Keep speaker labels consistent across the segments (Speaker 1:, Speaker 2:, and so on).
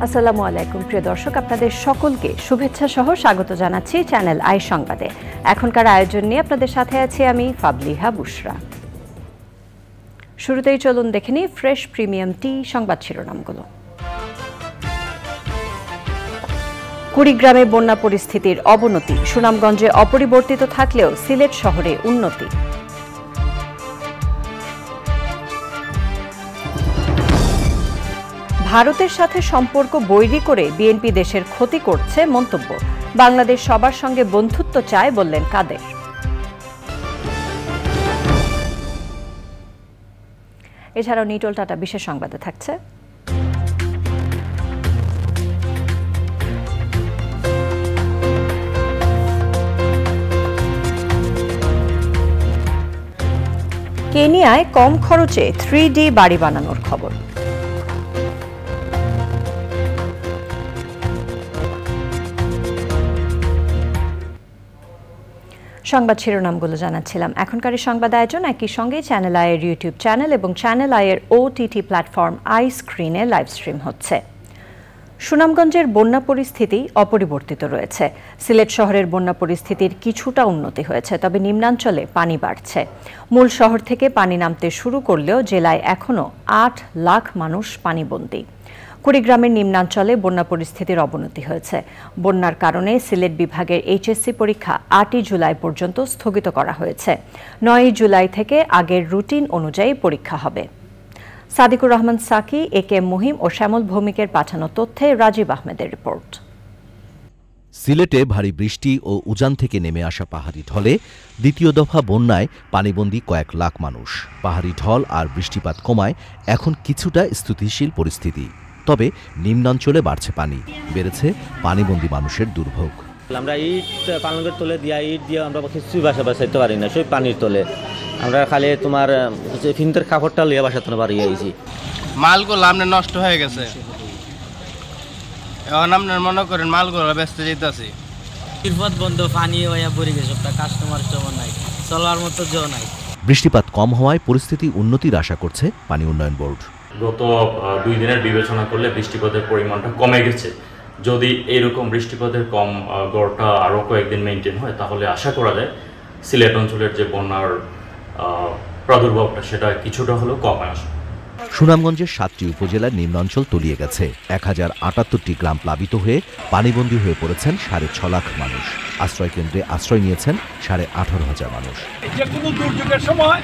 Speaker 1: আসসালামু আলাইকুম প্রিয় দর্শক, আপনাদের সকলকে শুভেচ্ছা সহ স্বাগত জানাচ্ছি চ্যানেল আই সংবাদে। এখনকার আয়োজন নিয়ে আপনাদের সাথে আছি আমি ফাবলিহা বুশরা। শুরুতেই চলুন দেখে নিই ফ্রেশ প্রিমিয়াম টি সংবাদ শিরোনামগুলো। কুড়িগ্রামে বন্যা পরিস্থিতির অবনতি, সুনামগঞ্জে অপরিবর্তিত থাকলেও সিলেট শহরে উন্নতি। ভারতের সাথে সম্পর্ক বৈরী করে বিএনপি দেশের ক্ষতি করছে মন্তব্য, বাংলাদেশ সবার সঙ্গে বন্ধুত্ব চায় বললেন কাদের। এছাড়াও নিটল টাটা বিশেষ সংবাদে থাকছে কেনিয়ায় কম খরচে 3D বাড়ি বানানোর খবর। সংবাদ শিরোনামগুলো জানাচ্ছিলাম। এখনকার সংবাদ আয়োজন একই সঙ্গে চ্যানেল আইয়ের ইউটিউব চ্যানেল এবং চ্যানেল আইয়ের ওটিটি প্ল্যাটফর্ম আই স্ক্রিনে লাইভ স্ট্রিম হচ্ছে। সুনামগঞ্জের বন্যা পরিস্থিতি অপরিবর্তিত রয়েছে। সিলেট শহরের বন্যা পরিস্থিতির কিছুটা উন্নতি হয়েছে, তবে নিম্নাঞ্চলে পানি বাড়ছে। মূল শহর থেকে পানি নামতে শুরু করলেও জেলায় এখনও 8 লাখ মানুষ পানিবন্দী। কুড়িগ্রামের নিম্নাঞ্চলে বন্যা পরিস্থিতির অবনতি হয়েছে। বন্যার কারণে সিলেট বিভাগের এইচএসসি পরীক্ষা 8 জুলাই পর্যন্ত স্থগিত করা হয়েছে। 9 জুলাই থেকে আগের রুটিন অনুযায়ী পরীক্ষা হবে। সাদিকুর রহমান সাকি, একে মুহিম ও শ্যামল ভৌমিকের পাঠানো তথ্যে রাজীব আহমেদের রিপোর্ট।
Speaker 2: সিলেটে ভারী বৃষ্টি ও উজান থেকে নেমে আসা পাহাড়ি ঢলে দ্বিতীয় দফা বন্যায় পানিবন্দী কয়েক লাখ মানুষ। পাহাড়ি ঢল আর বৃষ্টিপাত কমায় এখন কিছুটা স্থিতিশীল পরিস্থিতি, তবে নিম্নাঞ্চলে বাড়ছে পানি, বেড়েছে পানিবন্দী মানুষের দুর্ভোগ।
Speaker 3: আমরা ইট পালঙ্গের তলে দিয়া ইট দিয়ে আমরা কিছুই বাসা বাসাইতে পারি না, সব পানির তলে। আমরা খালি তোমার ফিন্তের কাপড়টা লিয়ে বাসাতে পারি আইছি।
Speaker 4: মালগুলো আপনার নষ্ট হয়ে গেছে, এখন আপনার মনে করেন মালগুলো ব্যস্ত যেতেছি।
Speaker 5: তিরপথ বন্ধ, পানি হইয়া পড়ে গেছে, কাস্টমার নাই, চলার মতো জো নাই।
Speaker 2: বৃষ্টিপাত কম হওয়ায় পরিস্থিতি উন্নতির আশা করছে পানি উন্নয়ন বোর্ড।
Speaker 6: গত 2 দিনের বিবেচনা করলে বৃষ্টিপাতের পরিমাণটা কমে গেছে। যদি এইরকম বৃষ্টিপাতের কম গড়টা আরও কয়েকদিন মেনটেন হয়, তাহলে আশা করা যায় সিলেট অঞ্চলের যে বন্যার প্রাদুর্ভাবটা সেটা কিছুটা হলেও কমে আসবে।
Speaker 2: সুনামগঞ্জের 7টি উপজেলার নিম্নাঞ্চল তলিয়ে গেছে। 1078টি গ্রাম প্লাবিত হয়ে পানিবন্দী হয়ে পড়েছেন 6.5 লাখ মানুষ। আশ্রয়কেন্দ্রে আশ্রয় নিয়েছেন 18,500 মানুষ।
Speaker 7: যে কোনো দুর্যোগের সময়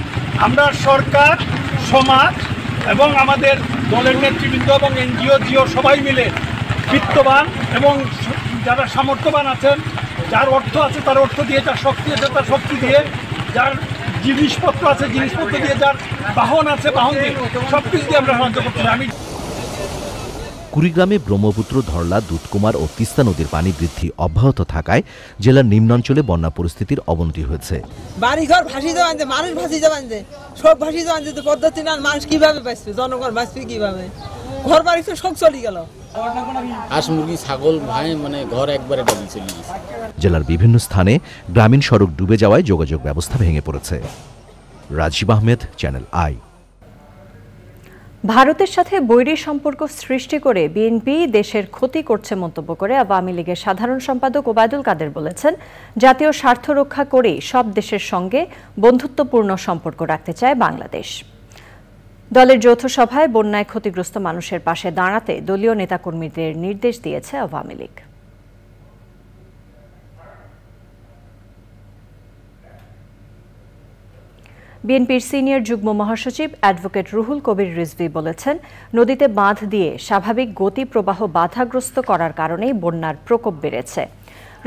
Speaker 7: আমরা সরকার, সমাজ এবং আমাদের দলের নেতৃবৃন্দ এবং এনজিও জিও সবাই মিলে বিত্তবান এবং যারা সামর্থ্যবান আছেন, যার অর্থ আছে তার অর্থ দিয়ে, যার শক্তি আছে তার শক্তি দিয়ে, যার জিনিসপত্র আছে জিনিসপত্র দিয়ে, যার বাহন আছে বাহন দিয়ে, সব কিছু দিয়ে আমরা সাহায্য করছি। আমি
Speaker 2: কুড়িগ্রামে ব্রহ্মপুত্র, ধরলা, দুধকুমার ও তিস্তা নদীর পানি বৃদ্ধি অব্যাহত থাকায় জেলার নিম্নাঞ্চলে বন্যা পরিস্থিতির অবনতি হয়েছে।
Speaker 8: বাড়িঘর ভাসি যাওয়ান, মানুষ ভাসি যাওয়ান, সব ভাসি যাওয়ান, পদ্ধতি না, মানুষ কিভাবে বাঁচবে, জনগণ বাঁচবে কিভাবে? ঘর বাড়ি তো সব চলে গেল।
Speaker 5: হাঁস মুরগি ছাগল ভাই মানে ঘর একবারে ডুবে চলে গেছে।
Speaker 2: জেলার বিভিন্ন স্থানে গ্রামীণ সড়ক ডুবে যাওয়ায় যোগাযোগ ব্যবস্থা ভেঙে পড়েছে। Rajib Ahmed, channel I.
Speaker 1: ভারতের সাথে বৈরী সম্পর্ক সৃষ্টি করে বিএনপি দেশের ক্ষতি করছে মন্তব্য করে আওয়ামী লীগের সাধারণ সম্পাদক ওবায়দুল কাদের বলেছেন, জাতীয় স্বার্থ রক্ষা করেই সব দেশের সঙ্গে বন্ধুত্বপূর্ণ সম্পর্ক রাখতে চায় বাংলাদেশ। দলের যৌথ সভায় বন্যায় ক্ষতিগ্রস্ত মানুষের পাশে দাঁড়াতে দলীয় নেতাকর্মীদের নির্দেশ দিয়েছে আওয়ামী লীগ। বিএনপির সিনিয়র যুগ্ম মহাসচিব অ্যাডভোকেট রুহুল কবির রিজভী বলেছেন, নদীতে বাঁধ দিয়ে স্বাভাবিক গতি প্রবাহ বাধাগ্রস্ত করার কারণেই বন্যার প্রকোপ বেড়েছে।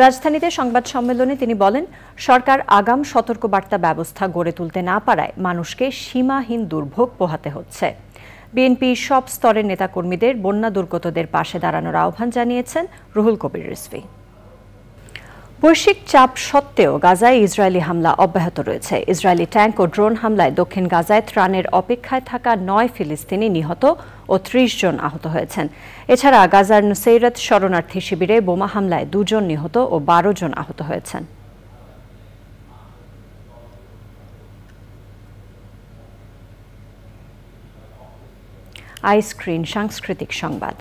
Speaker 1: রাজধানীতে সংবাদ সম্মেলনে তিনি বলেন, সরকার আগাম সতর্কবার্তা ব্যবস্থা গড়ে তুলতে না পারায় মানুষকে সীমাহীন দুর্ভোগ পোহাতে হচ্ছে। বিএনপি সব স্তরের নেতাকর্মীদের বন্যা দুর্গতদের পাশে দাঁড়ানোর আহ্বান জানিয়েছেন রুহুল কবির রিজভী। বৈশ্বিক চাপ সত্ত্বেও গাজায় ইসরায়েলি হামলা অব্যাহত রয়েছে। ইসরায়েলি ট্যাঙ্ক ও ড্রোন হামলায় দক্ষিণ গাজায় ত্রাণের অপেক্ষায় থাকা 9 ফিলিস্তিনি নিহত ও 30 জন আহত হয়েছেন। এছাড়া গাজার নুসেইরাত শরণার্থী শিবিরে বোমা হামলায় 2 জন নিহত ও 12 জন আহত হয়েছেন। আই স্ক্রিন সাংস্কৃতিক সংবাদ।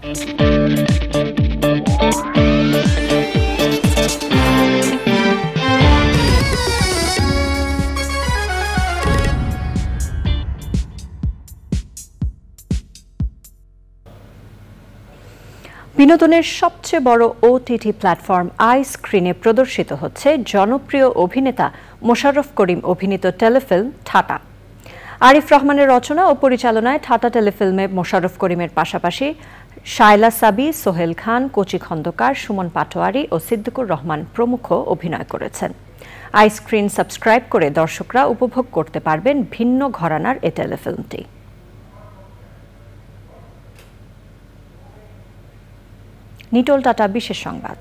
Speaker 1: বিনোদনের সবচেয়ে বড় ওটিটি প্ল্যাটফর্ম আইস্ক্রিনে প্রদর্শিত হচ্ছে জনপ্রিয় অভিনেতা মোশাররফ করিম অভিনীত টেলিফিল্ম ঠাটা। আরিফ রহমানের রচনা ও পরিচালনায় ঠাটা টেলিফিল্মে মোশাররফ করিমের পাশাপাশি শায়লা সাবি, সোহেল খান, কচি খন্দকার, সুমন পাটোয়ারি ও সিদ্দিকুর রহমান প্রমুখ অভিনয় করেছেন। আইস্ক্রিন সাবস্ক্রাইব করে দর্শকরা উপভোগ করতে পারবেন ভিন্ন ঘরানার এ টেলিফিল্মটি। নিটোল টাটা বিশেষ সংবাদ।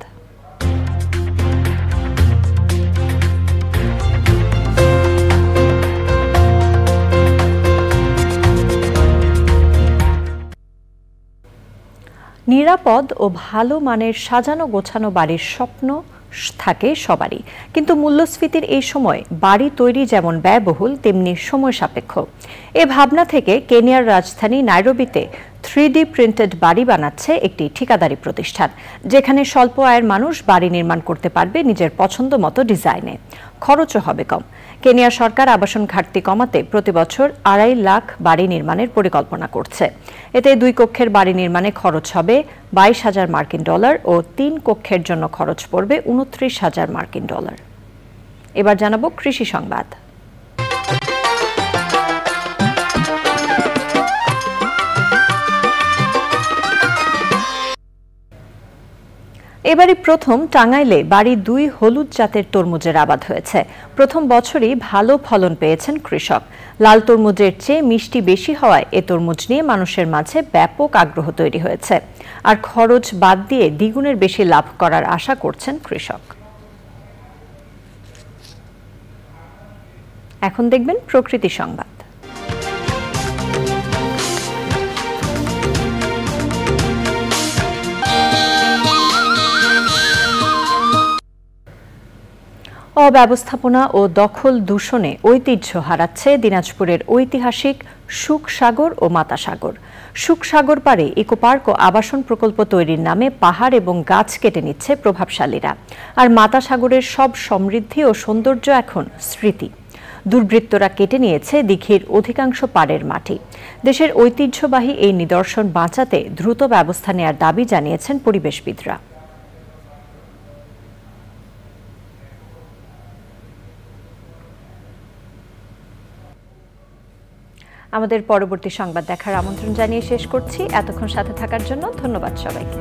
Speaker 1: নিরাপদ ও ভালো মানের সাজানো গোছানো বাড়ির স্বপ্ন থাকে সবারই, কিন্তু মূল্যস্ফীতির এই সময় বাড়ি তৈরি যেমন ব্যয়বহুল তেমনি সময় সাপেক্ষ। এ ভাবনা থেকে কেনিয়ার রাজধানী নাইরোবিতে 3D প্রিন্টেড বাড়ি বানাচ্ছে একটি ঠিকাদারি প্রতিষ্ঠান, যেখানে স্বল্প আয়ের মানুষ বাড়ি নির্মাণ করতে পারবে নিজের পছন্দ মতো ডিজাইনে। খরচও হবে কম। কেনিয়া সরকার আবাসন ঘাটতি কমাতে প্রতি বছর 2.5 লাখ বাড়ি নির্মাণের পরিকল্পনা করছে। এতে 2 কক্ষের বাড়ি নির্মাণে খরচ হবে $22,000 ও 3 কক্ষের জন্য খরচ পড়বে $29,000। এবার জানাবো কৃষি সংবাদ। এবারই প্রথম টাঙ্গাইলে বাড়ি 2 হলুদ জাতের তরমুজের আবাদ হয়েছে। প্রথম বছরই ভালো ফলন পেয়েছেন কৃষক। লাল তরমুজের চেয়ে মিষ্টি বেশি হওয়ায় এ তরমুজ নিয়ে মানুষের মাঝে ব্যাপক আগ্রহ তৈরি হয়েছে। আর খরচ বাদ দিয়ে দ্বিগুণের বেশি লাভ করার আশা করছেন কৃষক। এখন দেখবেন প্রকৃতি সংবাদ। অব্যবস্থাপনা ও দখল দূষণে ঐতিহ্য হারাচ্ছে দিনাজপুরের ঐতিহাসিক সুখসাগর ও মাতাসাগর। সুখসাগর পাড়ে ইকো পার্ক ও আবাসন প্রকল্প তৈরির নামে পাহাড় এবং গাছ কেটে নিচ্ছে প্রভাবশালীরা। আর মাতাসাগরের সব সমৃদ্ধি ও সৌন্দর্য এখন স্মৃতি। দুর্বৃত্তরা কেটে নিয়েছে দিঘির অধিকাংশ পাড়ের মাটি। দেশের ঐতিহ্যবাহী এই নিদর্শন বাঁচাতে দ্রুত ব্যবস্থা নেওয়ার দাবি জানিয়েছেন পরিবেশবিদরা। আমাদের পরবর্তী সংবাদ দেখার আমন্ত্রণ জানিয়ে শেষ করছি। এতক্ষণ সাথে থাকার জন্য ধন্যবাদ সবাইকে।